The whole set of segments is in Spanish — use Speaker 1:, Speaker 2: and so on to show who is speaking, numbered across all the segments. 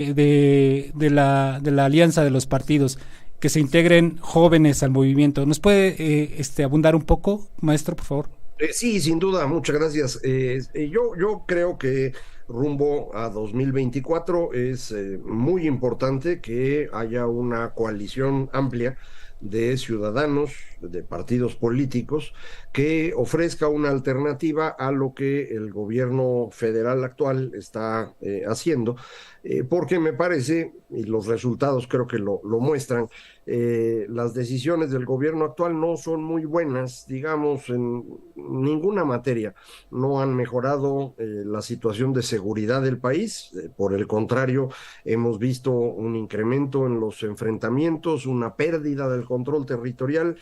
Speaker 1: de la alianza de los partidos, que se integren jóvenes al movimiento. ¿Nos puede abundar un poco, maestro, por favor?
Speaker 2: Sí, sin duda, muchas gracias. Yo creo que rumbo a 2024 es muy importante que haya una coalición amplia de ciudadanos, de partidos políticos, que ofrezca una alternativa a lo que el gobierno federal actual está haciendo, porque me parece, y los resultados creo que lo muestran, las decisiones del gobierno actual no son muy buenas, digamos, en ninguna materia. No han mejorado la situación de seguridad del país. Por el contrario, hemos visto un incremento en los enfrentamientos, una pérdida del control territorial.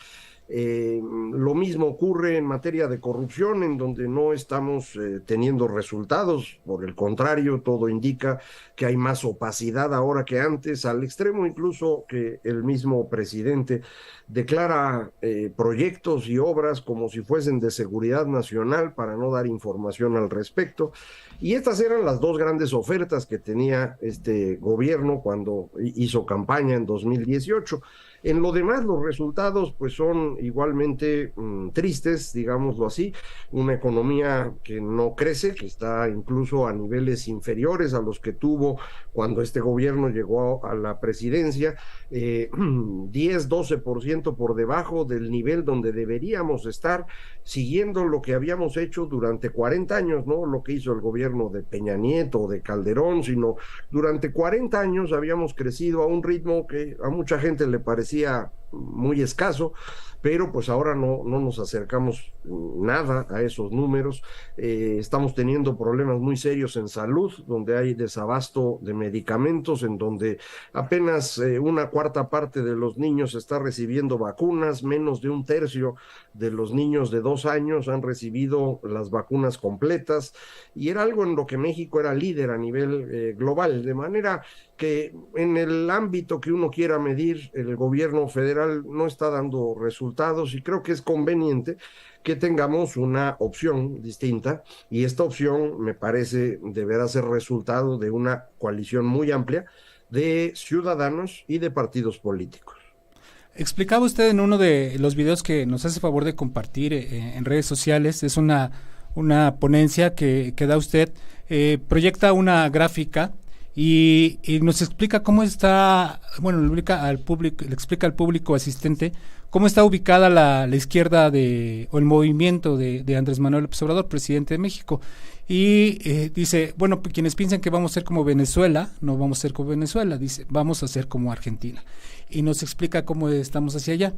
Speaker 2: Lo mismo ocurre en materia de corrupción, en donde no estamos teniendo resultados. Por el contrario, todo indica que hay más opacidad ahora que antes, al extremo incluso que el mismo presidente declara proyectos y obras como si fuesen de seguridad nacional para no dar información al respecto. Y estas eran las dos grandes ofertas que tenía este gobierno cuando hizo campaña en 2018. En lo demás, los resultados pues son igualmente tristes, digámoslo así. Una economía que no crece, que está incluso a niveles inferiores a los que tuvo cuando este gobierno llegó a la presidencia, 10-12% por debajo del nivel donde deberíamos estar, siguiendo lo que habíamos hecho durante 40 años, no lo que hizo el gobierno de Peña Nieto o de Calderón, sino durante 40 años habíamos crecido a un ritmo que a mucha gente le parecía muy escaso, pero pues ahora no nos acercamos nada a esos números. Estamos teniendo problemas muy serios en salud, donde hay desabasto de medicamentos, en donde apenas una cuarta parte de los niños está recibiendo vacunas, menos de un tercio de los niños de 2 años han recibido las vacunas completas, y era algo en lo que México era líder a nivel global, de manera que en el ámbito que uno quiera medir, el gobierno federal no está dando resultados, y creo que es conveniente que tengamos una opción distinta, y esta opción me parece deberá ser resultado de una coalición muy amplia de ciudadanos y de partidos políticos.
Speaker 1: Explicaba usted en uno de los videos que nos hace favor de compartir en redes sociales, es una ponencia que da usted, proyecta una gráfica y nos explica cómo está, bueno, le explica al público asistente cómo está ubicada la izquierda o el movimiento de Andrés Manuel López Obrador, presidente de México. Y dice, bueno, pues quienes piensan que vamos a ser como Venezuela, no vamos a ser como Venezuela, dice, vamos a ser como Argentina. Y nos explica cómo estamos hacia allá.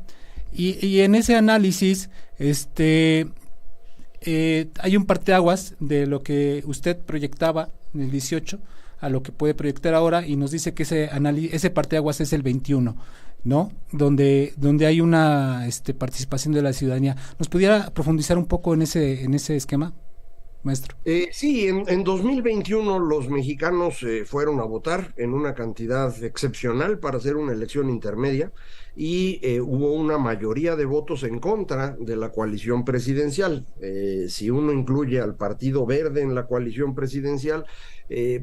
Speaker 1: Y en ese análisis, hay un parteaguas de lo que usted proyectaba en el 18 a lo que puede proyectar ahora, y nos dice que ese parteaguas es el 21, ¿no? Donde hay una participación de la ciudadanía. ¿Nos pudiera profundizar un poco en ese esquema, maestro?
Speaker 2: Sí, en 2021 los mexicanos fueron a votar en una cantidad excepcional para hacer una elección intermedia, y hubo una mayoría de votos en contra de la coalición presidencial. Si uno incluye al Partido Verde en la coalición presidencial,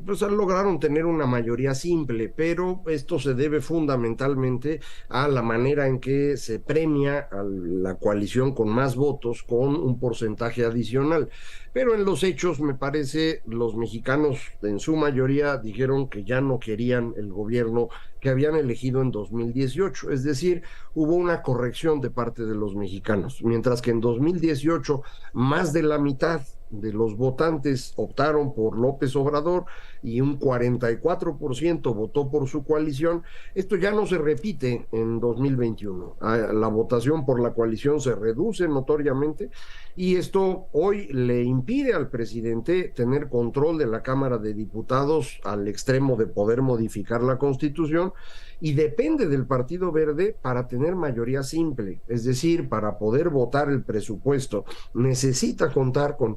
Speaker 2: pues lograron tener una mayoría simple, pero esto se debe fundamentalmente a la manera en que se premia a la coalición con más votos con un porcentaje adicional. Pero en los hechos, me parece, los mexicanos en su mayoría dijeron que ya no querían el gobierno que habían elegido en 2018. Es decir, hubo una corrección de parte de los mexicanos. Mientras que en 2018 más de la mitad de los votantes optaron por López Obrador y un 44% votó por su coalición, esto ya no se repite en 2021. La votación por la coalición se reduce notoriamente, y esto hoy le impide al presidente tener control de la Cámara de Diputados al extremo de poder modificar la Constitución, y depende del Partido Verde para tener mayoría simple, es decir, para poder votar el presupuesto necesita contar con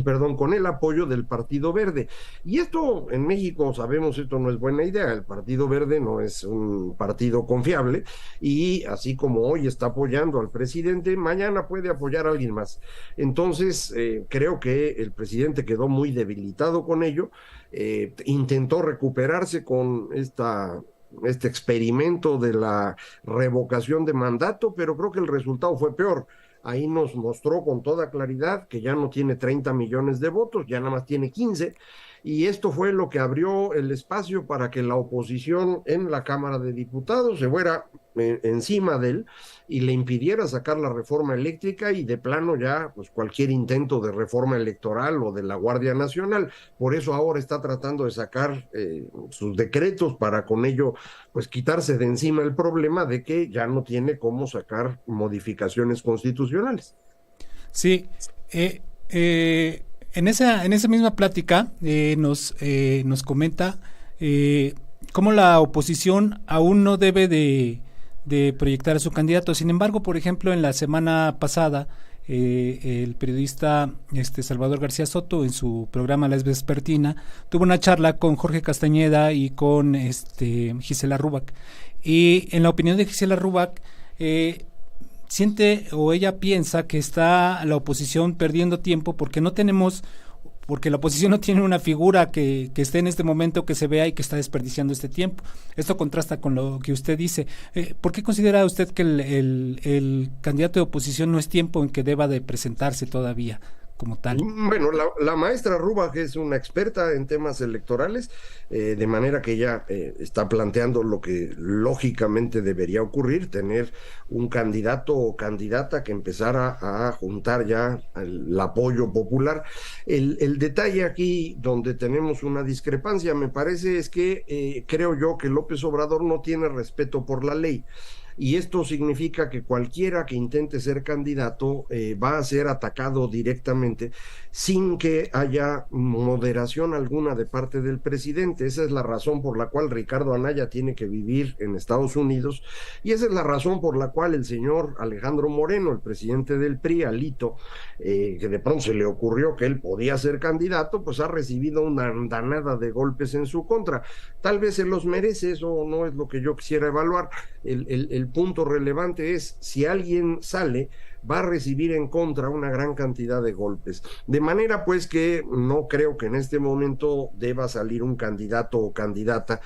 Speaker 2: perdón, con el apoyo del Partido Verde. Y esto en México sabemos, esto no es buena idea, el Partido Verde no es un partido confiable y así como hoy está apoyando al presidente, mañana puede apoyar a alguien más. Entonces, creo que el presidente quedó muy debilitado con ello, intentó recuperarse con este experimento de la revocación de mandato, pero creo que el resultado fue peor. Ahí nos mostró con toda claridad que ya no tiene 30 millones de votos, ya nada más tiene 15, y esto fue lo que abrió el espacio para que la oposición en la Cámara de Diputados se fuera encima de él y le impidiera sacar la reforma eléctrica y de plano ya pues cualquier intento de reforma electoral o de la Guardia Nacional. Por eso ahora está tratando de sacar sus decretos para con ello pues quitarse de encima el problema de que ya no tiene cómo sacar modificaciones constitucionales.
Speaker 1: Sí, en esa misma plática nos comenta cómo la oposición aún no debe de proyectar a su candidato. Sin embargo, por ejemplo, en la semana pasada, el periodista Salvador García Soto, en su programa La Vespertina, tuvo una charla con Jorge Castañeda y con Gisela Rubach. Y en la opinión de Gisela Rubach, siente o ella piensa que está la oposición perdiendo tiempo porque la oposición no tiene una figura que esté en este momento, que se vea y que está desperdiciando este tiempo. Esto contrasta con lo que usted dice. ¿Por qué considera usted que el candidato de oposición no es tiempo en que deba de presentarse todavía como tal?
Speaker 2: Bueno, la maestra Rubach es una experta en temas electorales, de manera que ella está planteando lo que lógicamente debería ocurrir, tener un candidato o candidata que empezara a juntar ya el apoyo popular. El detalle aquí donde tenemos una discrepancia, me parece, es que creo yo que López Obrador no tiene respeto por la ley. Y esto significa que cualquiera que intente ser candidato va a ser atacado directamente sin que haya moderación alguna de parte del presidente. Esa es la razón por la cual Ricardo Anaya tiene que vivir en Estados Unidos y esa es la razón por la cual el señor Alejandro Moreno, el presidente del PRI, Alito, que de pronto se le ocurrió que él podía ser candidato, pues ha recibido una andanada de golpes en su contra. Tal vez se los merece, eso no es lo que yo quisiera evaluar. El punto relevante es si alguien sale, va a recibir en contra una gran cantidad de golpes. De manera pues que no creo que en este momento deba salir un candidato o candidata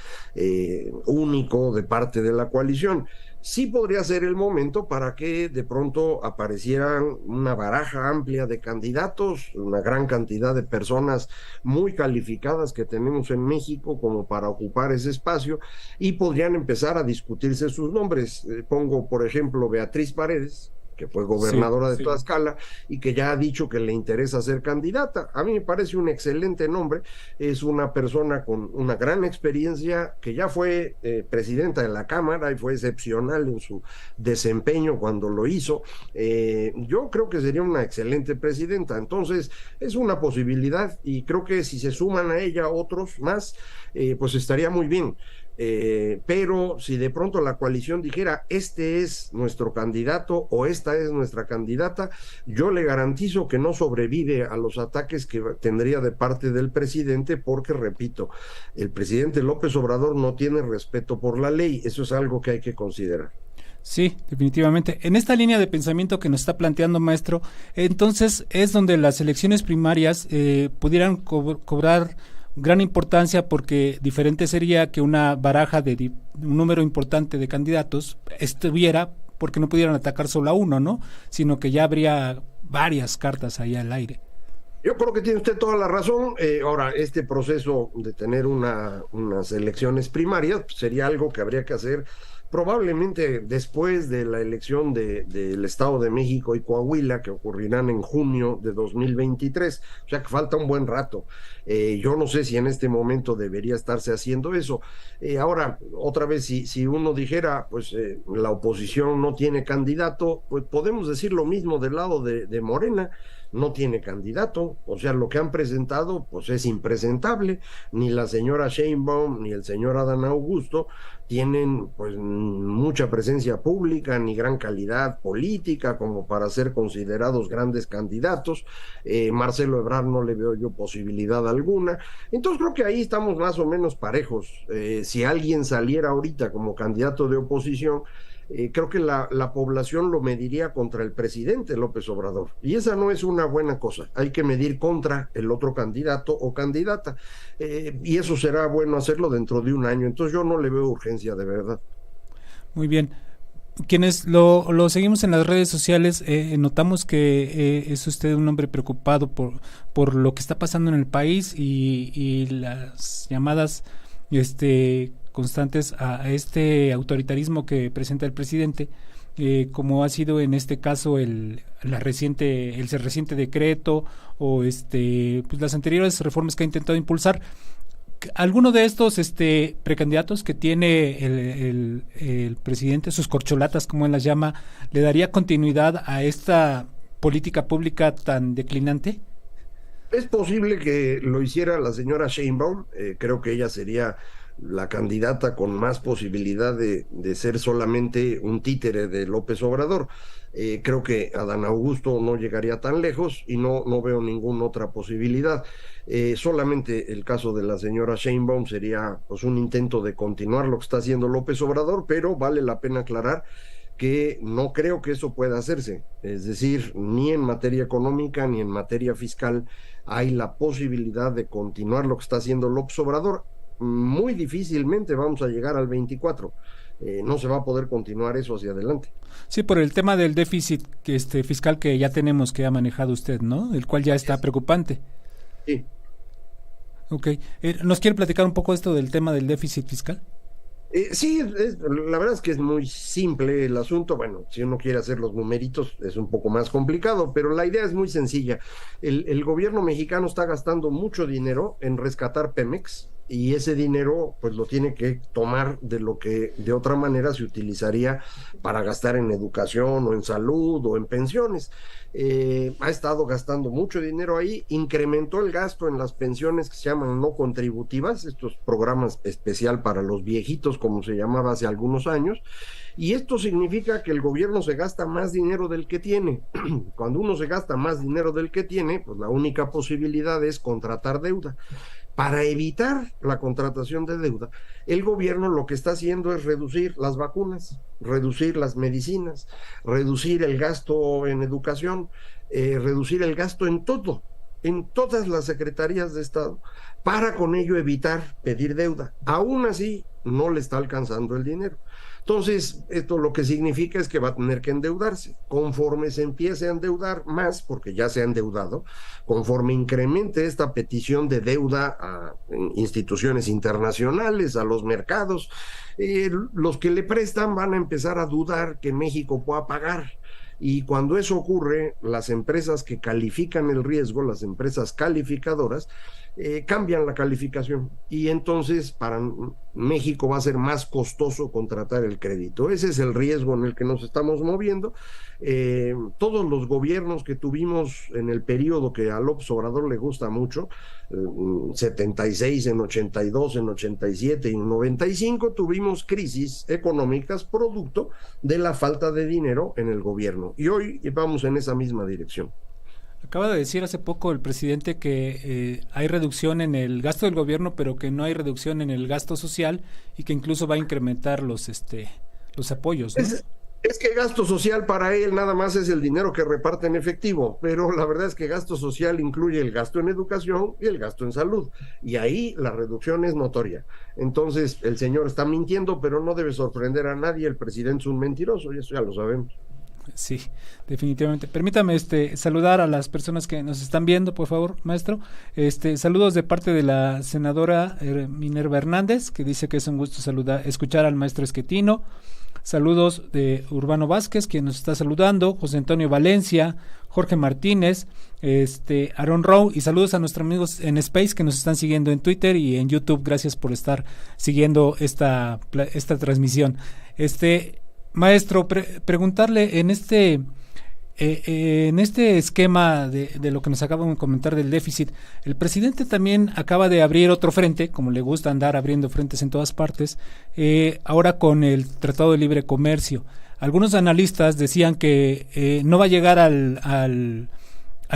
Speaker 2: único de parte de la coalición. Sí podría ser el momento para que de pronto aparecieran una baraja amplia de candidatos, una gran cantidad de personas muy calificadas que tenemos en México como para ocupar ese espacio y podrían empezar a discutirse sus nombres. Pongo, por ejemplo, Beatriz Paredes, que fue gobernadora de Tlaxcala y que ya ha dicho que le interesa ser candidata. A mí me parece un excelente nombre, es una persona con una gran experiencia, que ya fue presidenta de la Cámara y fue excepcional en su desempeño cuando lo hizo. Yo creo que sería una excelente presidenta, entonces es una posibilidad y creo que si se suman a ella otros más, pues estaría muy bien. Pero si de pronto la coalición dijera este es nuestro candidato o esta es nuestra candidata, yo le garantizo que no sobrevive a los ataques que tendría de parte del presidente, porque repito, el presidente López Obrador no tiene respeto por la ley, eso es algo que hay que considerar.
Speaker 1: Sí, definitivamente. En esta línea de pensamiento que nos está planteando, maestro, entonces es donde las elecciones primarias pudieran cobrar gran importancia, porque diferente sería que una baraja de un número importante de candidatos estuviera, porque no pudieran atacar solo a uno, ¿no? Sino que ya habría varias cartas ahí al aire.
Speaker 2: Yo creo que tiene usted toda la razón. Ahora, este proceso de tener unas elecciones primarias pues, sería algo que habría que hacer probablemente después de la elección del Estado de México y Coahuila, que ocurrirán en junio de 2023, o sea que falta un buen rato. Yo no sé si en este momento debería estarse haciendo eso. Ahora, otra vez, si uno dijera, pues la oposición no tiene candidato, pues podemos decir lo mismo del lado de Morena. no tiene candidato, o sea, lo que han presentado pues es impresentable, ni la señora Sheinbaum ni el señor Adán Augusto tienen pues mucha presencia pública ni gran calidad política como para ser considerados grandes candidatos. Marcelo Ebrard no le veo yo posibilidad alguna, entonces creo que ahí estamos más o menos parejos. Si alguien saliera ahorita como candidato de oposición, creo que la población lo mediría contra el presidente López Obrador, y esa no es una buena cosa. Hay que medir contra el otro candidato o candidata, y eso será bueno hacerlo dentro de un año. Entonces yo no le veo urgencia, de verdad.
Speaker 1: Muy bien. Quienes lo seguimos en las redes sociales, notamos que es usted un hombre preocupado por lo que está pasando en el país y las llamadas constantes a este autoritarismo que presenta el presidente, como ha sido en este caso el reciente decreto o pues las anteriores reformas que ha intentado impulsar. ¿Alguno de estos precandidatos que tiene el presidente, sus corcholatas como él las llama, le daría continuidad a esta política pública tan declinante?
Speaker 2: Es posible que lo hiciera la señora Sheinbaum. Creo que ella sería la candidata con más posibilidad de ser solamente un títere de López Obrador. Creo que Adán Augusto no llegaría tan lejos y no veo ninguna otra posibilidad. Solamente el caso de la señora Sheinbaum sería pues un intento de continuar lo que está haciendo López Obrador, pero vale la pena aclarar que no creo que eso pueda hacerse. Es decir, ni en materia económica ni en materia fiscal hay la posibilidad de continuar lo que está haciendo López Obrador. Muy difícilmente vamos a llegar al 24. No se va a poder continuar eso hacia adelante.
Speaker 1: Sí, por el tema del déficit fiscal que ya tenemos, que ha manejado usted, ¿no? El cual ya está preocupante.
Speaker 2: Sí.
Speaker 1: Ok. ¿Nos quiere platicar un poco esto del tema del déficit fiscal?
Speaker 2: Sí, la verdad es que es muy simple el asunto. Bueno, si uno quiere hacer los numeritos es un poco más complicado, pero la idea es muy sencilla. El gobierno mexicano está gastando mucho dinero en rescatar Pemex, y ese dinero pues lo tiene que tomar de lo que de otra manera se utilizaría para gastar en educación o en salud o en pensiones. Ha estado gastando mucho dinero ahí, incrementó el gasto en las pensiones que se llaman no contributivas, estos programas especial para los viejitos como se llamaba hace algunos años, y esto significa que el gobierno se gasta más dinero del que tiene. Cuando uno se gasta más dinero del que tiene, pues la única posibilidad es contratar deuda. Para evitar la contratación de deuda, el gobierno lo que está haciendo es reducir las vacunas, reducir las medicinas, reducir el gasto en educación, reducir el gasto en todo, en todas las secretarías de Estado, para con ello evitar pedir deuda. Aún así, no le está alcanzando el dinero. Entonces, esto lo que significa es que va a tener que endeudarse. Conforme se empiece a endeudar más, porque ya se ha endeudado, conforme incremente esta petición de deuda a instituciones internacionales, a los mercados, los que le prestan van a empezar a dudar que México pueda pagar. Y cuando eso ocurre, las empresas que califican el riesgo, las empresas calificadoras, cambian la calificación, y entonces para México va a ser más costoso contratar el crédito. Ese es el riesgo en el que nos estamos moviendo. Todos los gobiernos que tuvimos en el periodo que a López Obrador le gusta mucho, 76, en 82, en 87 y en 95, tuvimos crisis económicas producto de la falta de dinero en el gobierno, y hoy vamos en esa misma dirección.
Speaker 1: Acaba de decir hace poco el presidente que hay reducción en el gasto del gobierno, pero que no hay reducción en el gasto social, y que incluso va a incrementar los apoyos, ¿no?
Speaker 2: Es que gasto social para él nada más es el dinero que reparte en efectivo, pero la verdad es que gasto social incluye el gasto en educación y el gasto en salud, y ahí la reducción es notoria. Entonces el señor está mintiendo, pero no debe sorprender a nadie. El presidente es un mentiroso, y eso ya lo sabemos.
Speaker 1: Sí, definitivamente. Permítame saludar a las personas que nos están viendo, por favor, maestro. Saludos de parte de la senadora Minerva Hernández, que dice que es un gusto escuchar al maestro Schettino. Saludos de Urbano Vázquez, quien nos está saludando, José Antonio Valencia, Jorge Martínez, Aaron Rowe, y saludos a nuestros amigos en Space que nos están siguiendo en Twitter y en YouTube. Gracias por estar siguiendo esta transmisión. Maestro, preguntarle En este esquema de lo que nos acaban de comentar del déficit, el presidente también acaba de abrir otro frente, como le gusta andar abriendo frentes en todas partes, ahora con el Tratado de Libre Comercio. Algunos analistas decían que no va a llegar al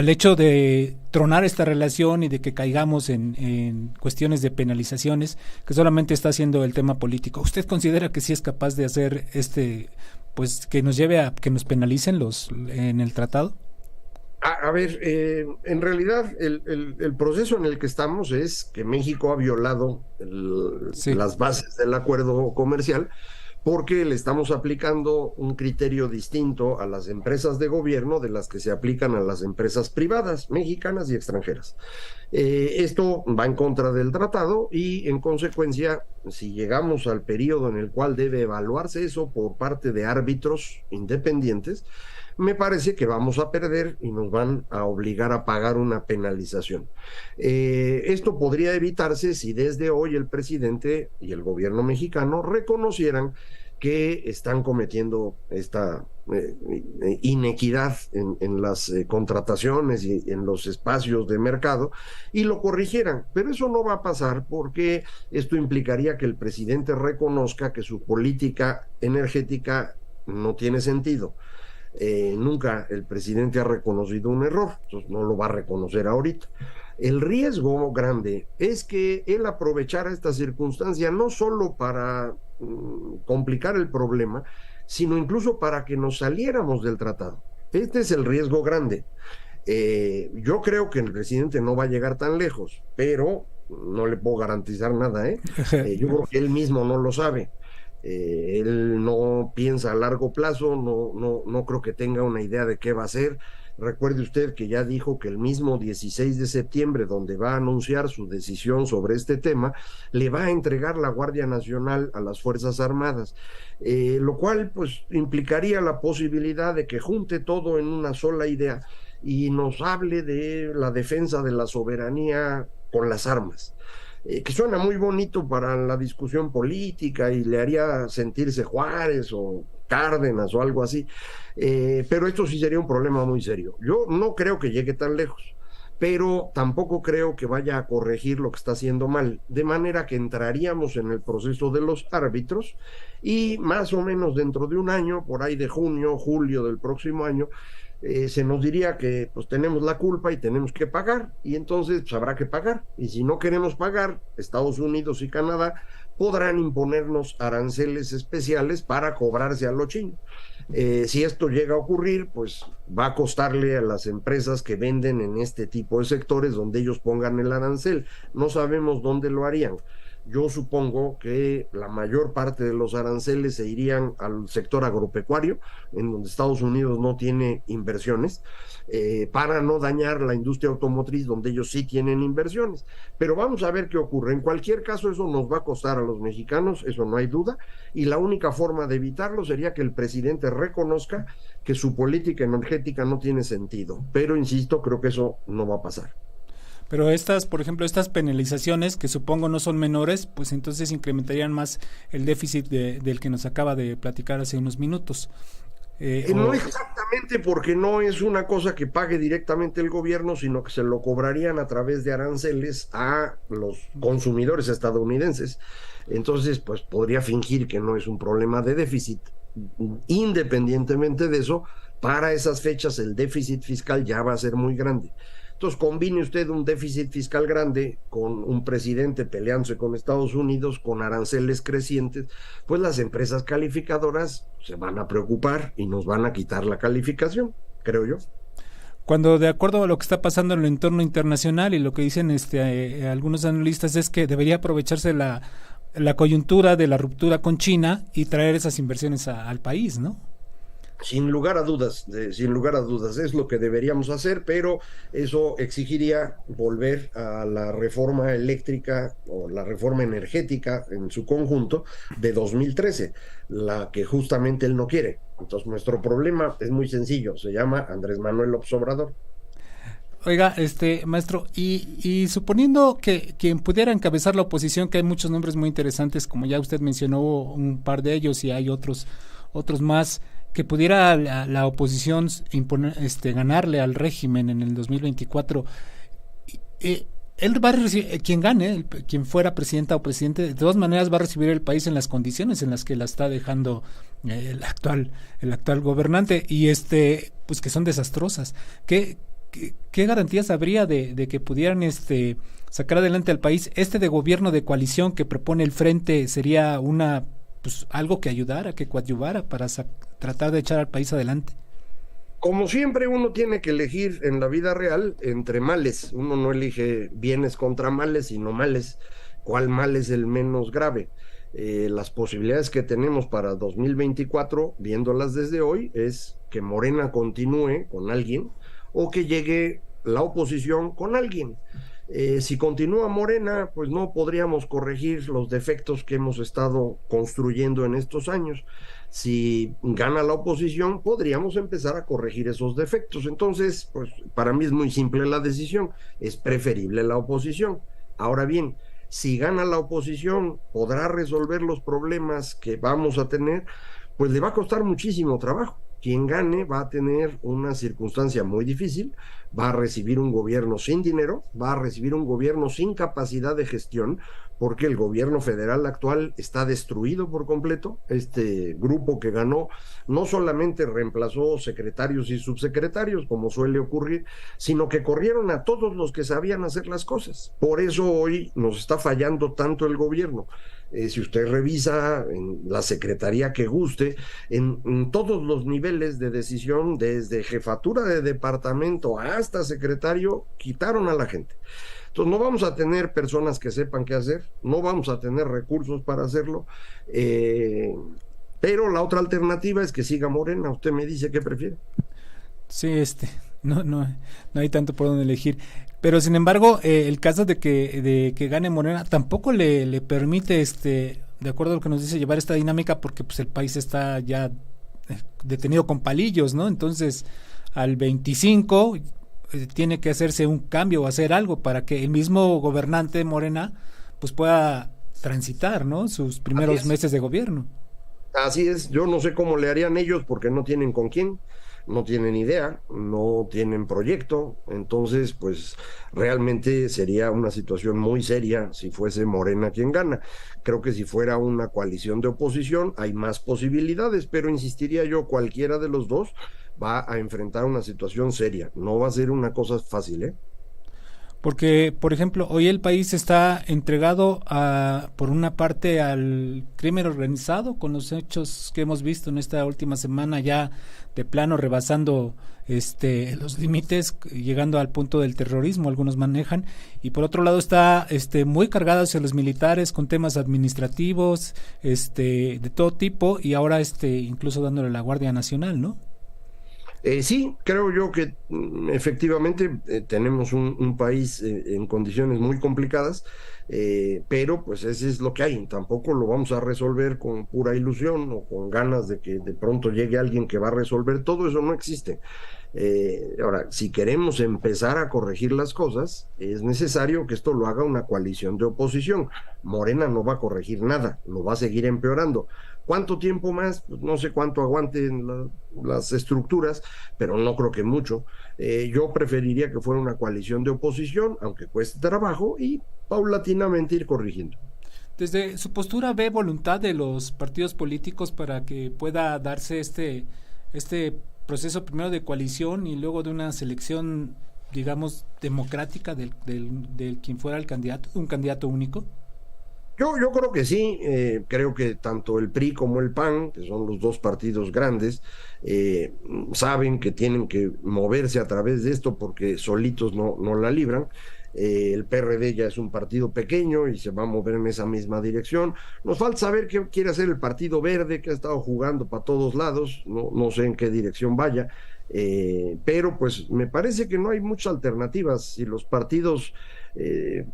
Speaker 1: hecho de tronar esta relación y de que caigamos en cuestiones de penalizaciones, que solamente está haciendo el tema político. ¿Usted considera que sí es capaz de hacer pues que nos lleve a que nos penalicen en el tratado?
Speaker 2: A ver, en realidad el proceso en el que estamos es que México ha violado
Speaker 1: Sí.
Speaker 2: las bases del acuerdo comercial, porque le estamos aplicando un criterio distinto a las empresas de gobierno de las que se aplican a las empresas privadas, mexicanas y extranjeras. Esto va en contra del tratado y, en consecuencia, si llegamos al periodo en el cual debe evaluarse eso por parte de árbitros independientes, me parece que vamos a perder y nos van a obligar a pagar una penalización. Esto podría evitarse si desde hoy el presidente y el gobierno mexicano reconocieran que están cometiendo esta inequidad en las contrataciones y en los espacios de mercado y lo corrigieran. Pero eso no va a pasar porque esto implicaría que el presidente reconozca que su política energética no tiene sentido. Nunca el presidente ha reconocido un error, entonces no lo va a reconocer ahorita. El riesgo grande es que él aprovechara esta circunstancia no solo para complicar el problema, sino incluso para que nos saliéramos del tratado. Este es el riesgo grande. Yo creo que el presidente no va a llegar tan lejos, pero no le puedo garantizar nada, ¿eh? Yo creo que él mismo no lo sabe. Él no piensa a largo plazo, no creo que tenga una idea de qué va a hacer. Recuerde usted que ya dijo que el mismo 16 de septiembre, donde va a anunciar su decisión sobre este tema, le va a entregar la Guardia Nacional a las Fuerzas Armadas, lo cual pues implicaría la posibilidad de que junte todo en una sola idea y nos hable de la defensa de la soberanía con las armas. Que suena muy bonito para la discusión política y le haría sentirse Juárez o Cárdenas o algo así, pero esto sí sería un problema muy serio. Yo no creo que llegue tan lejos, pero tampoco creo que vaya a corregir lo que está haciendo mal, de manera que entraríamos en el proceso de los árbitros y más o menos dentro de un año, por ahí de junio, julio del próximo año, se nos diría que pues tenemos la culpa y tenemos que pagar, y entonces pues habrá que pagar, y si no queremos pagar, Estados Unidos y Canadá podrán imponernos aranceles especiales para cobrarse a lo chino. Si esto llega a ocurrir, pues va a costarle a las empresas que venden en este tipo de sectores donde ellos pongan el arancel. No sabemos dónde lo harían. Yo supongo que la mayor parte de los aranceles se irían al sector agropecuario, en donde Estados Unidos no tiene inversiones, para no dañar la industria automotriz, donde ellos sí tienen inversiones. Pero vamos a ver qué ocurre. En cualquier caso, eso nos va a costar a los mexicanos, eso no hay duda, y la única forma de evitarlo sería que el presidente reconozca que su política energética no tiene sentido. Pero, insisto, creo que eso no va a pasar.
Speaker 1: Pero por ejemplo, estas penalizaciones, que supongo no son menores, pues entonces incrementarían más el déficit del que nos acaba de platicar hace unos minutos.
Speaker 2: No exactamente, porque no es una cosa que pague directamente el gobierno, sino que se lo cobrarían a través de aranceles a los consumidores estadounidenses. Entonces, pues podría fingir que no es un problema de déficit. Independientemente de eso, para esas fechas el déficit fiscal ya va a ser muy grande. Entonces, combine usted un déficit fiscal grande con un presidente peleándose con Estados Unidos, con aranceles crecientes, pues las empresas calificadoras se van a preocupar y nos van a quitar la calificación, creo yo.
Speaker 1: Cuando, de acuerdo a lo que está pasando en el entorno internacional y lo que dicen algunos analistas, es que debería aprovecharse la coyuntura de la ruptura con China y traer esas inversiones al país, ¿no?
Speaker 2: Sin lugar a dudas, es lo que deberíamos hacer, pero eso exigiría volver a la reforma eléctrica o la reforma energética en su conjunto de 2013, la que justamente él no quiere. Entonces nuestro problema es muy sencillo, se llama Andrés Manuel López Obrador.
Speaker 1: Oiga, maestro, y suponiendo que quien pudiera encabezar la oposición, que hay muchos nombres muy interesantes, como ya usted mencionó un par de ellos y hay otros más que pudiera la oposición imponer, ganarle al régimen en el 2024, él va a recibir, quien gane, quien fuera presidenta o presidente, de todas maneras va a recibir el país en las condiciones en las que la está dejando el actual gobernante, y pues que son desastrosas. ¿Qué garantías habría de que pudieran sacar adelante al país? De gobierno de coalición que propone el Frente sería pues algo que ayudara, que coadyuvara para tratar de echar al país adelante.
Speaker 2: Como siempre, uno tiene que elegir en la vida real entre males. Uno no elige bienes contra males, sino males. ¿Cuál mal es el menos grave? Las posibilidades que tenemos para 2024, viéndolas desde hoy, es que Morena continúe con alguien o que llegue la oposición con alguien. Si continúa Morena, pues no podríamos corregir los defectos que hemos estado construyendo en estos años. Si gana la oposición, podríamos empezar a corregir esos defectos. Entonces, pues para mí es muy simple la decisión, es preferible la oposición. Ahora bien, si gana la oposición, ¿podrá resolver los problemas que vamos a tener? Pues le va a costar muchísimo trabajo. Quien gane va a tener una circunstancia muy difícil, va a recibir un gobierno sin dinero, va a recibir un gobierno sin capacidad de gestión, porque el gobierno federal actual está destruido por completo. Este grupo que ganó no solamente reemplazó secretarios y subsecretarios, como suele ocurrir, sino que corrieron a todos los que sabían hacer las cosas. Por eso hoy nos está fallando tanto el gobierno. Si usted revisa en la secretaría que guste, en todos los niveles de decisión, desde jefatura de departamento hasta secretario, quitaron a la gente. Entonces no vamos a tener personas que sepan qué hacer, no vamos a tener recursos para hacerlo, pero la otra alternativa es que siga Morena. Usted me dice qué prefiere.
Speaker 1: Sí, no hay tanto por donde elegir. Pero sin embargo, el caso de que gane Morena tampoco le permite, de acuerdo a lo que nos dice, llevar esta dinámica, porque pues el país está ya detenido con palillos, ¿no? Entonces, al 25 tiene que hacerse un cambio o hacer algo para que el mismo gobernante Morena pues pueda transitar, ¿no? Sus primeros meses de gobierno.
Speaker 2: Así es, yo no sé cómo le harían ellos porque no tienen con quién, no tienen idea, no tienen proyecto. Entonces pues realmente sería una situación muy seria si fuese Morena quien gana. Creo que si fuera una coalición de oposición hay más posibilidades, pero insistiría yo, cualquiera de los dos va a enfrentar una situación seria, no va a ser una cosa fácil, ¿eh?
Speaker 1: Porque, por ejemplo, hoy el país está entregado por una parte al crimen organizado, con los hechos que hemos visto en esta última semana, ya de plano rebasando los límites, llegando al punto del terrorismo, algunos manejan, y por otro lado está muy cargado hacia los militares con temas administrativos, de todo tipo, y ahora incluso dándole la Guardia Nacional, ¿no?
Speaker 2: Sí, creo yo que efectivamente tenemos un país en condiciones muy complicadas, pero pues ese es lo que hay. Tampoco lo vamos a resolver con pura ilusión o con ganas de que de pronto llegue alguien que va a resolver todo. Eso no existe. Ahora, si queremos empezar a corregir las cosas, es necesario que esto lo haga una coalición de oposición. Morena no va a corregir nada, lo va a seguir empeorando. ¿Cuánto tiempo más? Pues no sé cuánto aguanten las estructuras, pero no creo que mucho. Yo preferiría que fuera una coalición de oposición, aunque cueste trabajo, y paulatinamente ir corrigiendo.
Speaker 1: Desde su postura, ¿ve voluntad de los partidos políticos para que pueda darse este proceso primero de coalición y luego de una selección, digamos, democrática del quien fuera el candidato, un candidato único?
Speaker 2: Yo creo que sí. Creo que tanto el PRI como el PAN, que son los dos partidos grandes, saben que tienen que moverse a través de esto porque solitos no la libran. El PRD ya es un partido pequeño y se va a mover en esa misma dirección. Nos falta saber qué quiere hacer el Partido Verde, que ha estado jugando para todos lados, no sé en qué dirección vaya, pero pues me parece que no hay muchas alternativas. Si los partidos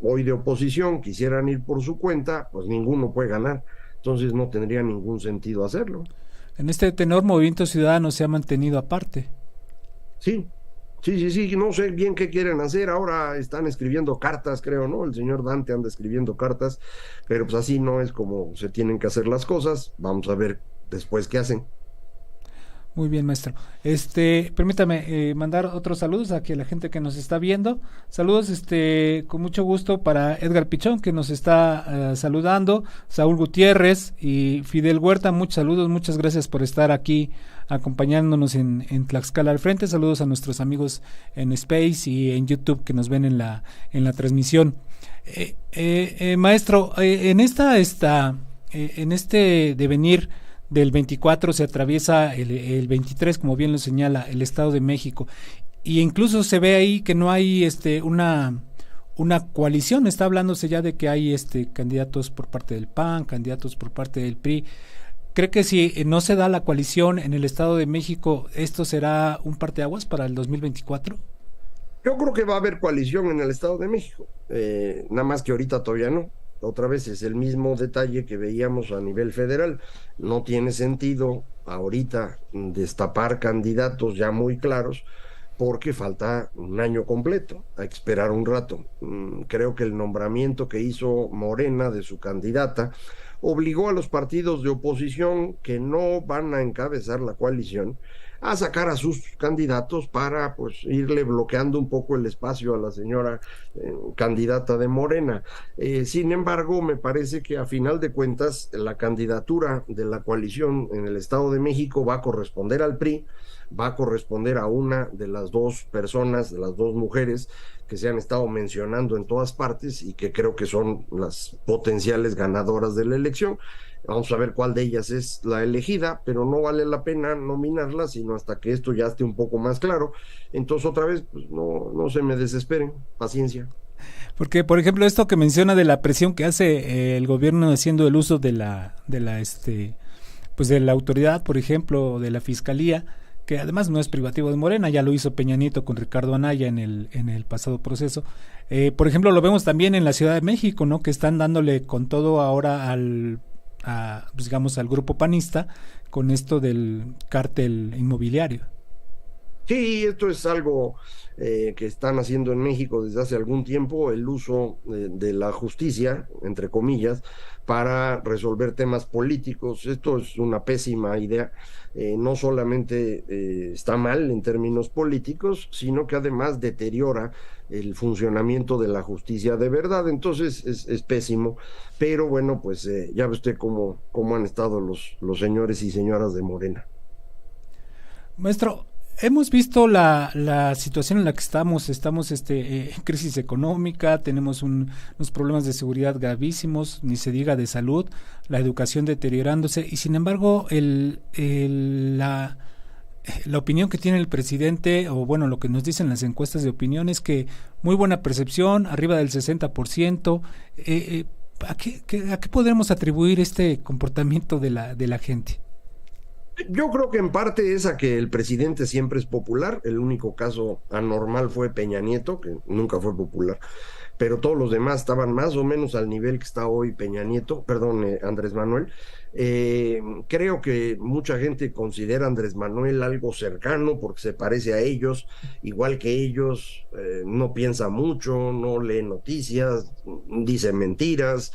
Speaker 2: hoy de oposición quisieran ir por su cuenta, pues ninguno puede ganar, entonces no tendría ningún sentido hacerlo.
Speaker 1: En este tenor, Movimiento Ciudadano se ha mantenido aparte.
Speaker 2: Sí, sí, no sé bien qué quieren hacer. Ahora están escribiendo cartas, creo, ¿no? El señor Dante anda escribiendo cartas, pero pues así no es como se tienen que hacer las cosas. Vamos a ver después qué hacen.
Speaker 1: Muy bien, maestro. Permítame mandar otros saludos aquí a la gente que nos está viendo. Saludos, con mucho gusto para Edgar Pichón, que nos está saludando, Saúl Gutiérrez y Fidel Huerta. Muchos saludos, muchas gracias por estar aquí acompañándonos en Tlaxcala al Frente. Saludos a nuestros amigos en Space y en YouTube que nos ven en la transmisión. Maestro, en este devenir del 24 se atraviesa el 23, como bien lo señala, el Estado de México, y incluso se ve ahí que no hay una coalición. Está hablándose ya de que hay candidatos por parte del PAN, candidatos por parte del PRI. ¿Cree que si no se da la coalición en el Estado de México, esto será un parteaguas para el 2024?
Speaker 2: Yo creo que va a haber coalición en el Estado de México, nada más que ahorita todavía no. Otra vez es el mismo detalle que veíamos a nivel federal. No tiene sentido ahorita destapar candidatos ya muy claros porque falta un año completo, hay que esperar un rato. Creo que el nombramiento que hizo Morena de su candidata obligó a los partidos de oposición que no van a encabezar la coalición a sacar a sus candidatos para pues irle bloqueando un poco el espacio a la señora candidata de Morena. Sin embargo, me parece que a final de cuentas la candidatura de la coalición en el Estado de México va a corresponder al PRI, va a corresponder a una de las dos personas, de las dos mujeres que se han estado mencionando en todas partes y que creo que son las potenciales ganadoras de la elección. Vamos a ver cuál de ellas es la elegida, pero no vale la pena nominarla, sino hasta que esto ya esté un poco más claro. Entonces, otra vez, pues no se me desesperen, paciencia.
Speaker 1: Porque, por ejemplo, esto que menciona de la presión que hace el gobierno haciendo el uso de pues de la autoridad, por ejemplo, de la fiscalía, que además no es privativo de Morena, ya lo hizo Peña Nieto con Ricardo Anaya en el pasado proceso. Por ejemplo, lo vemos también en la Ciudad de México, ¿no? Que están dándole con todo ahora pues digamos al grupo panista con esto del cártel inmobiliario.
Speaker 2: Sí, esto es algo que están haciendo en México desde hace algún tiempo, el uso de la justicia, entre comillas, para resolver temas políticos. Esto es una pésima idea. No solamente está mal en términos políticos, sino que además deteriora el funcionamiento de la justicia de verdad. Entonces es pésimo. Pero bueno, pues ya ve usted cómo han estado los señores y señoras de Morena.
Speaker 1: Maestro, hemos visto la situación en la que estamos en crisis económica, tenemos unos problemas de seguridad gravísimos, ni se diga de salud, la educación deteriorándose, y sin embargo la opinión que tiene el presidente, o bueno, lo que nos dicen las encuestas de opinión es que muy buena percepción, arriba del 60%. ¿A qué podemos atribuir este comportamiento de la gente?
Speaker 2: Yo creo que en parte es a que el presidente siempre es popular. El único caso anormal fue Peña Nieto, que nunca fue popular, pero todos los demás estaban más o menos al nivel que está hoy Andrés Manuel. Creo que mucha gente considera a Andrés Manuel algo cercano porque se parece a ellos, igual que ellos, no piensa mucho, no lee noticias, dice mentiras,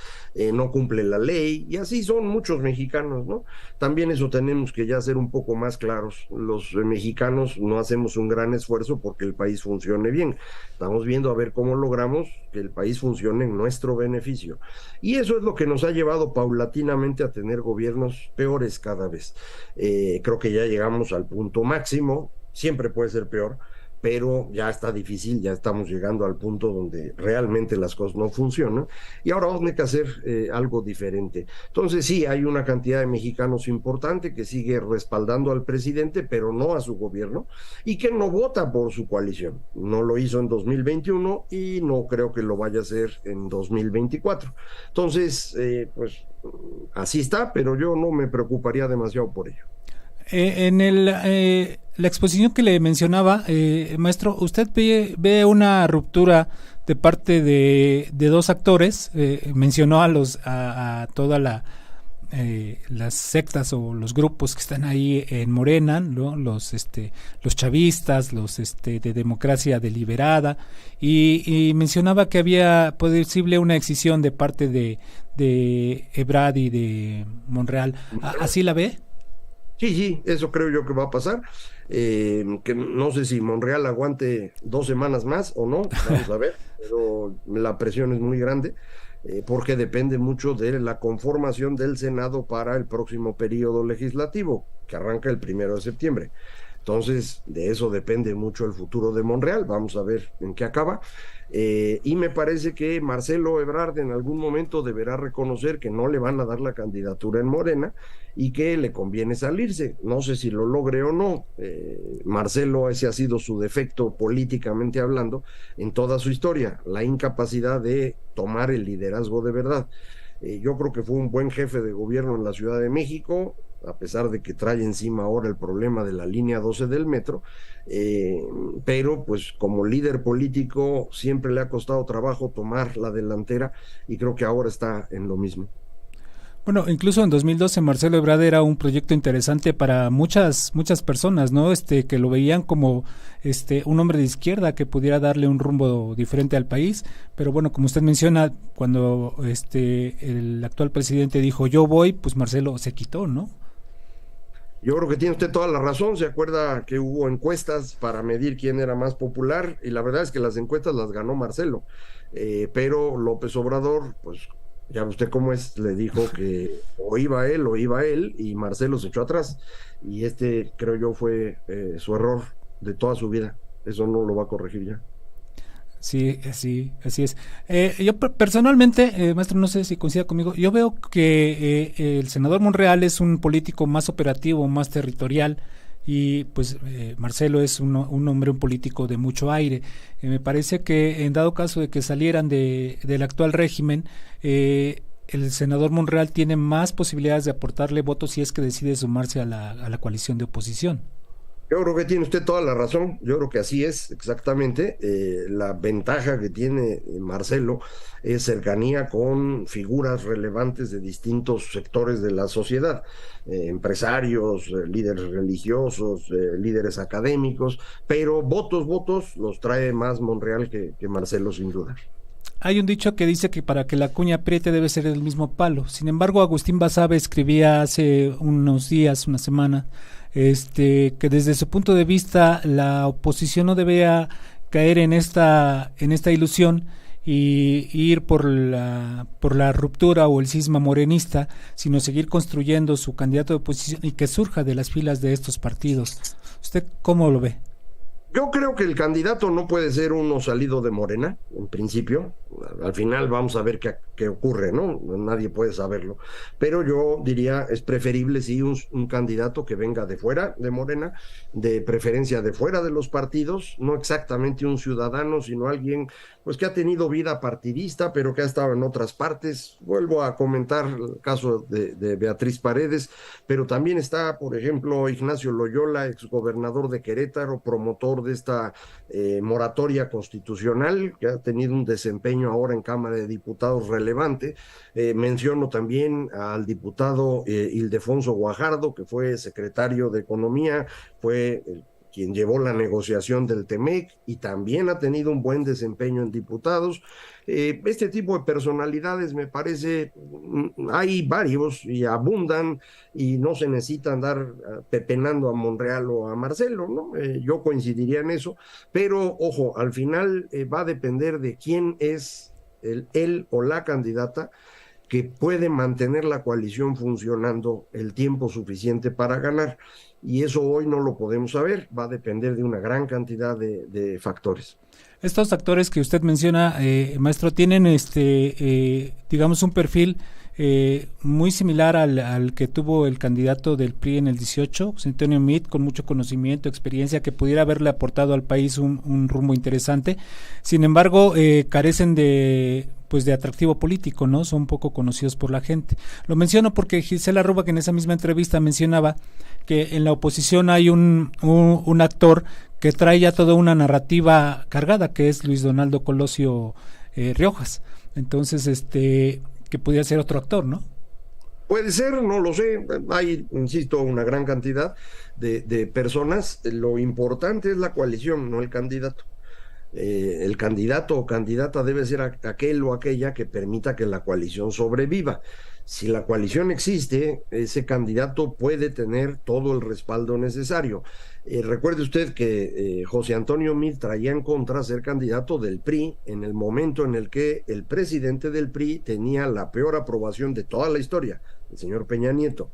Speaker 2: no cumple la ley, y así son muchos mexicanos, ¿no? También eso tenemos que ya ser un poco más claros. Los mexicanos no hacemos un gran esfuerzo porque el país funcione bien. Estamos viendo a ver cómo logramos que el país funcione en nuestro beneficio. Y eso es lo que nos ha llevado paulatinamente a tener gobiernos peores cada vez. Creo que ya llegamos al punto máximo, siempre puede ser peor, pero ya está difícil, ya estamos llegando al punto donde realmente las cosas no funcionan y ahora vamos a tener que hacer algo diferente. Entonces sí, hay una cantidad de mexicanos importante que sigue respaldando al presidente, pero no a su gobierno, y que no vota por su coalición. No lo hizo en 2021 y no creo que lo vaya a hacer en 2024. Entonces, pues así está, pero yo no me preocuparía demasiado por ello.
Speaker 1: La exposición que le mencionaba, maestro, ¿usted ve una ruptura de parte de dos actores? Mencionó a toda las sectas o los grupos que están ahí en Morena, ¿no? Los chavistas, los de democracia deliberada, y mencionaba que había posible una excisión de parte de Ebrard y de Monreal. ¿Así la ve?
Speaker 2: Sí, sí, eso creo yo que va a pasar. Que no sé si Monreal aguante 2 semanas más o no, vamos a ver, pero la presión es muy grande, porque depende mucho de la conformación del Senado para el próximo periodo legislativo, que arranca el 1 de septiembre. Entonces, de eso depende mucho el futuro de Monreal. Vamos a ver en qué acaba. Y me parece que Marcelo Ebrard en algún momento deberá reconocer que no le van a dar la candidatura en Morena y que le conviene salirse. No sé si lo logre o no. Marcelo, ese ha sido su defecto políticamente hablando en toda su historia, la incapacidad de tomar el liderazgo de verdad. Yo creo que fue un buen jefe de gobierno en la Ciudad de México, a pesar de que trae encima ahora el problema de la línea 12 del metro, eh, pero pues como líder político siempre le ha costado trabajo tomar la delantera y creo que ahora está en lo mismo.
Speaker 1: Bueno, incluso en 2012 Marcelo Ebrard era un proyecto interesante para muchas personas, ¿no? Que lo veían como un hombre de izquierda que pudiera darle un rumbo diferente al país, pero bueno, como usted menciona, cuando el actual presidente dijo yo voy, pues Marcelo se quitó, ¿no?
Speaker 2: Yo creo que tiene usted toda la razón. Se acuerda que hubo encuestas para medir quién era más popular y la verdad es que las encuestas las ganó Marcelo. Pero López Obrador, pues ya usted cómo es, le dijo que o iba él y Marcelo se echó atrás. Y creo yo fue su error de toda su vida. Eso no lo va a corregir ya.
Speaker 1: Sí, sí, así es. Yo personalmente, maestro, no sé si coincida conmigo, yo veo que el senador Monreal es un político más operativo, más territorial, y pues Marcelo es un hombre, un político de mucho aire. Me parece que en dado caso de que salieran del actual régimen, el senador Monreal tiene más posibilidades de aportarle votos si es que decide sumarse a la coalición de oposición.
Speaker 2: Yo creo que tiene usted toda la razón, yo creo que así es exactamente. La ventaja que tiene Marcelo es cercanía con figuras relevantes de distintos sectores de la sociedad, empresarios, líderes religiosos, líderes académicos, pero votos los trae más Monreal que Marcelo sin duda.
Speaker 1: Hay un dicho que dice que para que la cuña apriete debe ser del mismo palo. Sin embargo, Agustín Basabe escribía hace unos días, una semana, que desde su punto de vista la oposición no debía caer en esta ilusión y ir por la ruptura o el cisma morenista, sino seguir construyendo su candidato de oposición y que surja de las filas de estos partidos. ¿Usted cómo lo ve?
Speaker 2: Yo creo que el candidato no puede ser uno salido de Morena, en principio. Al final vamos a ver qué ocurre, ¿no? Nadie puede saberlo. Pero yo diría, es preferible, sí, un candidato que venga de fuera de Morena, de preferencia de fuera de los partidos, no exactamente un ciudadano, sino alguien pues que ha tenido vida partidista, pero que ha estado en otras partes. Vuelvo a comentar el caso de Beatriz Paredes, pero también está, por ejemplo, Ignacio Loyola, exgobernador de Querétaro, promotor de esta moratoria constitucional, que ha tenido un desempeño ahora en Cámara de Diputados relevante. Menciono también al diputado Ildefonso Guajardo, que fue secretario de Economía, fue quien llevó la negociación del TEMEC y también ha tenido un buen desempeño en diputados. Este tipo de personalidades me parece, hay varios y abundan y no se necesita andar pepenando a Monreal o a Marcelo, ¿no? Yo coincidiría en eso, pero ojo, al final va a depender de quién es él o la candidata que puede mantener la coalición funcionando el tiempo suficiente para ganar. Y eso hoy no lo podemos saber, va a depender de una gran cantidad de factores.
Speaker 1: Estos actores que usted menciona, maestro, tienen digamos un perfil muy similar al que tuvo el candidato del PRI en el 18, José Antonio Meade, con mucho conocimiento, experiencia, que pudiera haberle aportado al país un rumbo interesante. Sin embargo, carecen de atractivo político, ¿no? Son poco conocidos por la gente. Lo menciono porque Gisela Ruba, que en esa misma entrevista mencionaba que en la oposición hay un actor que trae ya toda una narrativa cargada, que es Luis Donaldo Colosio Riojas. Entonces, que pudiera ser otro actor, ¿no?
Speaker 2: Puede ser, no lo sé. Hay, insisto, una gran cantidad de personas. Lo importante es la coalición, no el candidato. El candidato o candidata debe ser aquel o aquella que permita que la coalición sobreviva. Si la coalición existe, ese candidato puede tener todo el respaldo necesario. Recuerde usted que José Antonio Meade traía en contra ser candidato del PRI en el momento en el que el presidente del PRI tenía la peor aprobación de toda la historia, el señor Peña Nieto.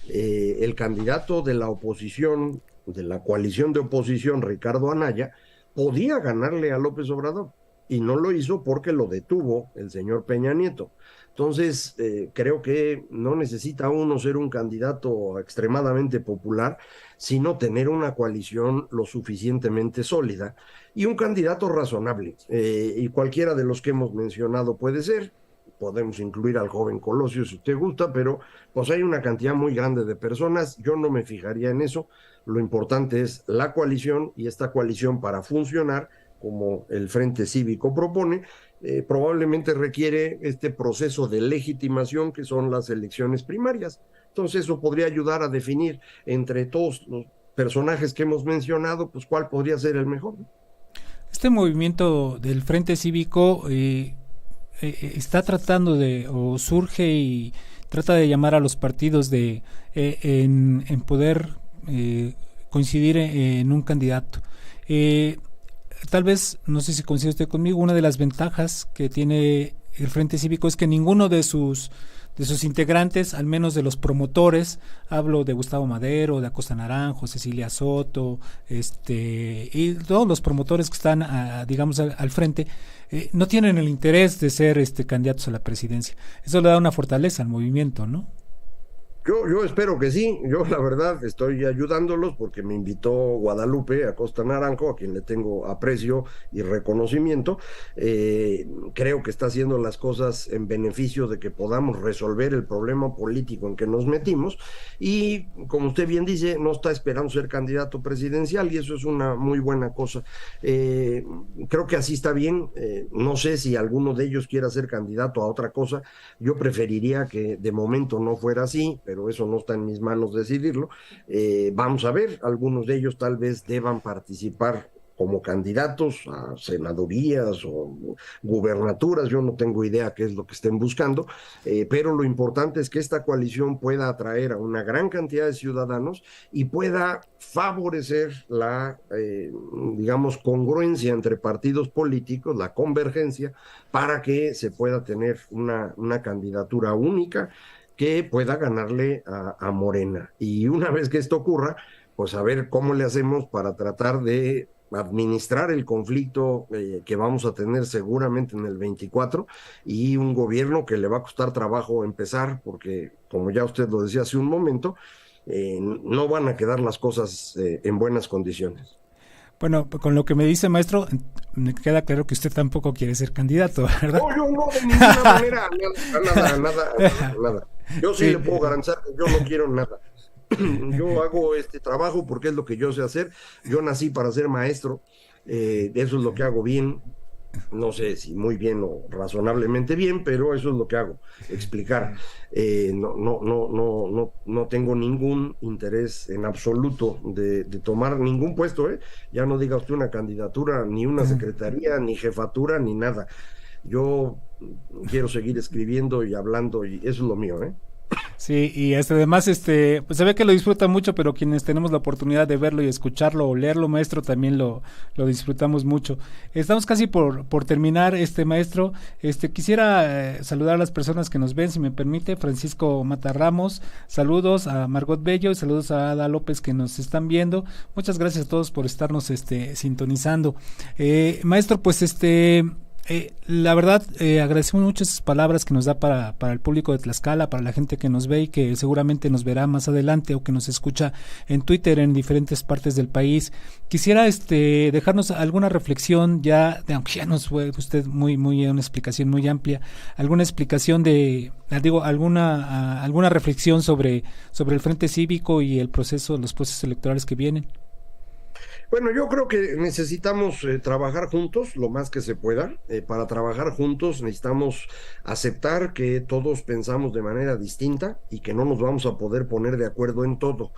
Speaker 2: El candidato de la oposición, de la coalición de oposición, Ricardo Anaya, podía ganarle a López Obrador y no lo hizo porque lo detuvo el señor Peña Nieto. Entonces, creo que no necesita uno ser un candidato extremadamente popular, sino tener una coalición lo suficientemente sólida y un candidato razonable. Y cualquiera de los que hemos mencionado puede ser. Podemos incluir al joven Colosio si usted gusta, pero pues hay una cantidad muy grande de personas. Yo no me fijaría en eso. Lo importante es la coalición, y esta coalición, para funcionar como el Frente Cívico propone, probablemente requiere este proceso de legitimación que son las elecciones primarias. Entonces eso podría ayudar a definir entre todos los personajes que hemos mencionado, pues cuál podría ser el mejor.
Speaker 1: Este movimiento del Frente Cívico está tratando de, o surge y trata de llamar a los partidos de en poder coincidir en un candidato. Tal vez, no sé si coincide usted conmigo, una de las ventajas que tiene el Frente Cívico es que ninguno de sus integrantes, al menos de los promotores, hablo de Gustavo Madero, de Acosta Naranjo, Cecilia Soto, y todos los promotores que están, digamos, al frente, no tienen el interés de ser candidatos a la presidencia. Eso le da una fortaleza al movimiento, ¿no?
Speaker 2: Yo espero que sí. Yo la verdad estoy ayudándolos porque me invitó Guadalupe Acosta Naranjo, a quien le tengo aprecio y reconocimiento. Creo que está haciendo las cosas en beneficio de que podamos resolver el problema político en que nos metimos, y como usted bien dice, no está esperando ser candidato presidencial, y eso es una muy buena cosa. Creo que así está bien. No sé si alguno de ellos quiera ser candidato a otra cosa. Yo preferiría que de momento no fuera así, pero eso no está en mis manos decidirlo. Vamos a ver, algunos de ellos tal vez deban participar como candidatos a senadurías o gubernaturas. Yo no tengo idea qué es lo que estén buscando, pero lo importante es que esta coalición pueda atraer a una gran cantidad de ciudadanos y pueda favorecer la, digamos, congruencia entre partidos políticos, la convergencia, para que se pueda tener una candidatura única que pueda ganarle a Morena. Y una vez que esto ocurra, pues a ver cómo le hacemos para tratar de administrar el conflicto que vamos a tener seguramente en el 24, y un gobierno que le va a costar trabajo empezar, porque como ya usted lo decía hace un momento, no van a quedar las cosas en buenas condiciones.
Speaker 1: Bueno, con lo que me dice, maestro, me queda claro que usted tampoco quiere ser candidato, ¿verdad?
Speaker 2: No, yo no, de ninguna manera, nada. Yo sí le puedo garantizar que yo no quiero nada. Yo hago este trabajo porque es lo que yo sé hacer. Yo nací para ser maestro, eso es lo que hago bien. No sé si muy bien o razonablemente bien, pero eso es lo que hago, explicar. No tengo ningún interés en absoluto de tomar ningún puesto, ya no diga usted una candidatura, ni una secretaría, ni jefatura, ni nada. Yo quiero seguir escribiendo y hablando, y eso es lo mío,
Speaker 1: Sí, y además, pues se ve que lo disfruta mucho, pero quienes tenemos la oportunidad de verlo y escucharlo o leerlo, maestro, también lo disfrutamos mucho. Estamos casi por terminar, maestro. Quisiera saludar a las personas que nos ven, si me permite. Francisco Mata Ramos, saludos a Margot Bello, y saludos a Ada López, que nos están viendo. Muchas gracias a todos por estarnos sintonizando. Maestro, pues la verdad, agradecemos mucho esas palabras que nos da para el público de Tlaxcala, para la gente que nos ve y que seguramente nos verá más adelante, o que nos escucha en Twitter en diferentes partes del país. Quisiera dejarnos alguna reflexión, aunque ya nos fue usted muy una explicación muy amplia, alguna explicación alguna reflexión sobre el Frente Cívico y los procesos electorales que vienen.
Speaker 2: Bueno, yo creo que necesitamos trabajar juntos lo más que se pueda. Para trabajar juntos necesitamos aceptar que todos pensamos de manera distinta y que no nos vamos a poder poner de acuerdo en todo.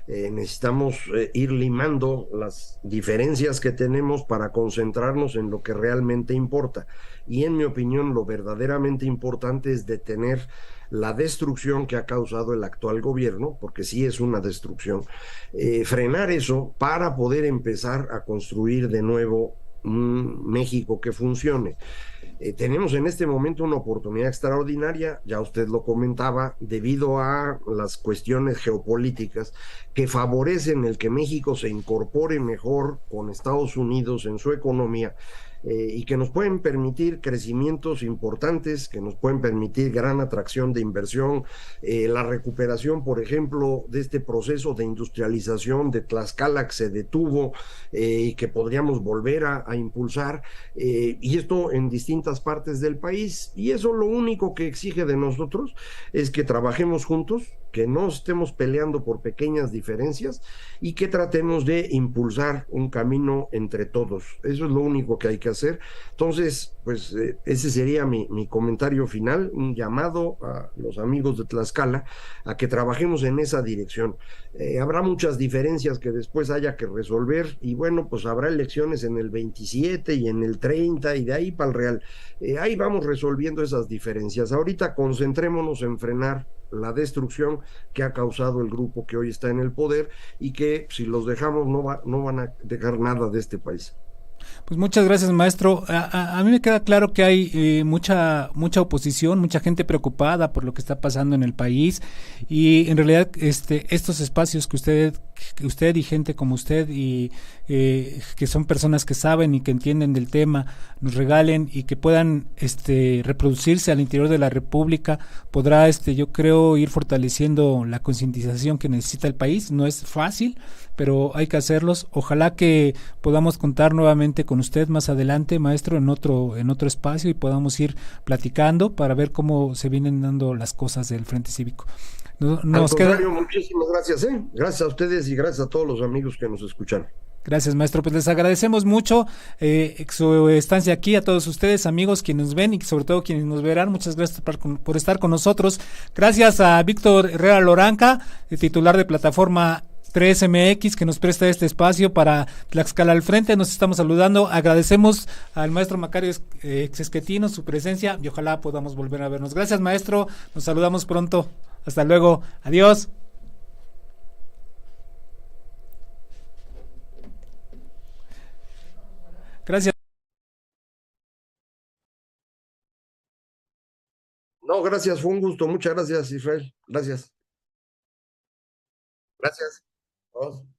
Speaker 2: Necesitamos ir limando las diferencias que tenemos para concentrarnos en lo que realmente importa. Y en mi opinión, lo verdaderamente importante es detener la destrucción que ha causado el actual gobierno, porque sí es una destrucción, frenar eso para poder empezar a construir de nuevo un México que funcione. Tenemos en este momento una oportunidad extraordinaria, ya usted lo comentaba, debido a las cuestiones geopolíticas que favorecen el que México se incorpore mejor con Estados Unidos en su economía, y que nos pueden permitir crecimientos importantes, que nos pueden permitir gran atracción de inversión, la recuperación, por ejemplo, de este proceso de industrialización de Tlaxcala que se detuvo, y que podríamos volver a impulsar, y esto en distintas partes del país. Y eso lo único que exige de nosotros es que trabajemos juntos, que no estemos peleando por pequeñas diferencias y que tratemos de impulsar un camino entre todos. Eso es lo único que hay que hacer. Entonces, pues ese sería mi comentario final, un llamado a los amigos de Tlaxcala a que trabajemos en esa dirección. Habrá muchas diferencias que después haya que resolver y bueno, pues habrá elecciones en el 27 y en el 30 y de ahí para el Real. Ahí vamos resolviendo esas diferencias. Ahorita concentrémonos en frenar la destrucción que ha causado el grupo que hoy está en el poder y que si los dejamos no van a dejar nada de este país.
Speaker 1: Pues muchas gracias, maestro. A mí me queda claro que hay mucha oposición, mucha gente preocupada por lo que está pasando en el país y en realidad estos espacios que usted y gente como usted y que son personas que saben y que entienden del tema nos regalen y que puedan reproducirse al interior de la República podrá yo creo ir fortaleciendo la concientización que necesita el país. No es fácil, pero hay que hacerlos. Ojalá que podamos contar nuevamente con usted más adelante, maestro, en otro espacio y podamos ir platicando para ver cómo se vienen dando las cosas del Frente Cívico.
Speaker 2: Al
Speaker 1: Nos queda.
Speaker 2: contrario, muchísimas gracias, ¿eh? Gracias a ustedes y gracias a todos los amigos que nos escuchan.
Speaker 1: Gracias, maestro. Pues les agradecemos mucho su estancia aquí, a todos ustedes, amigos, quienes nos ven y sobre todo quienes nos verán. Muchas gracias por estar con nosotros. Gracias a Víctor Herrera Loranca, titular de plataforma 3MX, que nos presta este espacio para Tlaxcala al Frente. Nos estamos saludando. Agradecemos al maestro Macario Exesquetino su presencia y ojalá podamos volver a vernos. Gracias, maestro. Nos saludamos pronto. Hasta luego. Adiós. Gracias.
Speaker 2: No, gracias, fue un gusto. Muchas gracias, Israel. Gracias. Gracias. Todos.